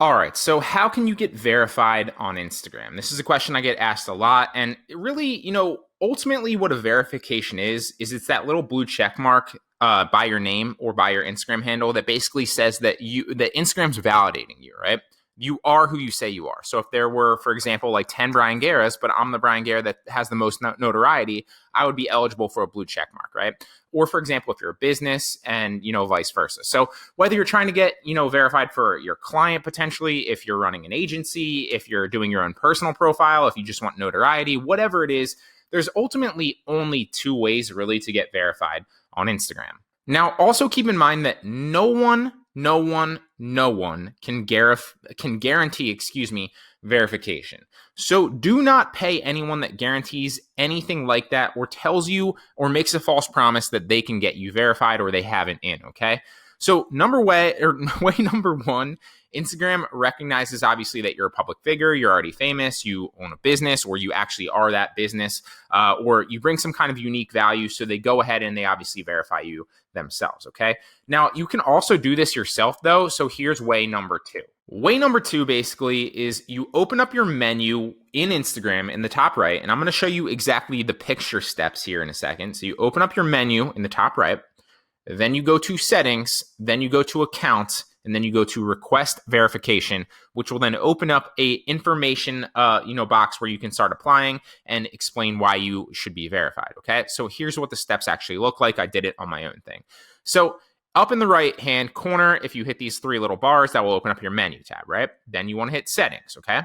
All right, so how can you get verified on Instagram? This is a question I get asked a lot, and it really, ultimately, what a verification is it's that little blue check mark by your name or by your Instagram handle that basically says that Instagram's validating you, right? You are who you say you are. So if there were, for example, like 10 Brian Guerras, but I'm the Brian Guerra that has the most notoriety, I would be eligible for a blue check mark, right? Or for example, if you're a business and, vice versa. So whether you're trying to get, verified for your client potentially, if you're running an agency, if you're doing your own personal profile, if you just want notoriety, whatever it is, there's ultimately only two ways really to get verified on Instagram. Now, also keep in mind that no one can guarantee, verification. So do not pay anyone that guarantees anything like that or tells you or makes a false promise that they can get you verified or they haven't in, okay? So way number one, Instagram recognizes obviously that you're a public figure, you're already famous, you own a business, or you actually are that business, or you bring some kind of unique value. So they go ahead and they obviously verify you themselves. Okay. Now you can also do this yourself though. So here's way number two. Way number two basically is you open up your menu in Instagram in the top right, and I'm going to show you exactly the picture steps here in a second. So you open up your menu in the top right, then you go to settings, then you go to accounts, and then you go to request verification, which will then open up a information box where you can start applying and explain why you should be verified. Okay, so here's what the steps actually look like. I did it on my own thing. So up in the right hand corner, if you hit these three little bars, that will open up your menu tab, right? Then you want to hit settings. Okay,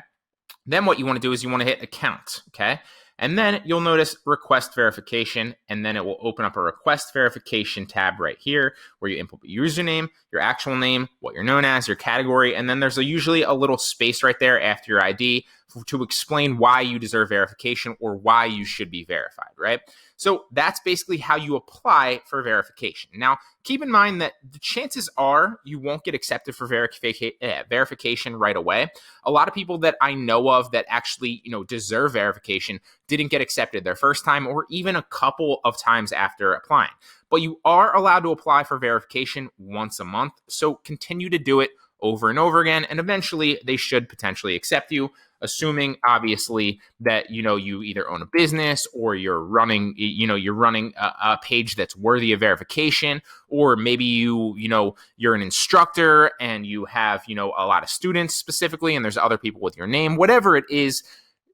then what you want to do is you want to hit account. Okay. And then you'll notice request verification, and then it will open up a request verification tab right here where you input your username, your actual name, what you're known as, your category, and then there's usually a little space right there after your ID to explain why you deserve verification or why you should be verified, right? So that's basically how you apply for verification. Now, keep in mind that the chances are you won't get accepted for verification right away. A lot of people that I know of that actually, deserve verification didn't get accepted their first time or even a couple of times after applying. But you are allowed to apply for verification once a month. So continue to do it over and over again, and eventually they should potentially accept you, assuming obviously that you either own a business or you're running a page that's worthy of verification, or maybe you're an instructor and you have a lot of students specifically, and there's other people with your name. Whatever it is,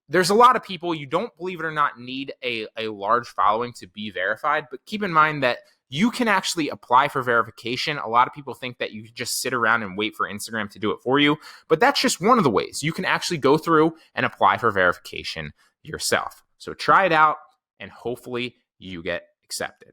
there's a lot of people, you don't, believe it or not, need a large following to be verified, but keep in mind that you can actually apply for verification. A lot of people think that you just sit around and wait for Instagram to do it for you, but that's just one of the ways. You can actually go through and apply for verification yourself. So try it out and hopefully you get accepted.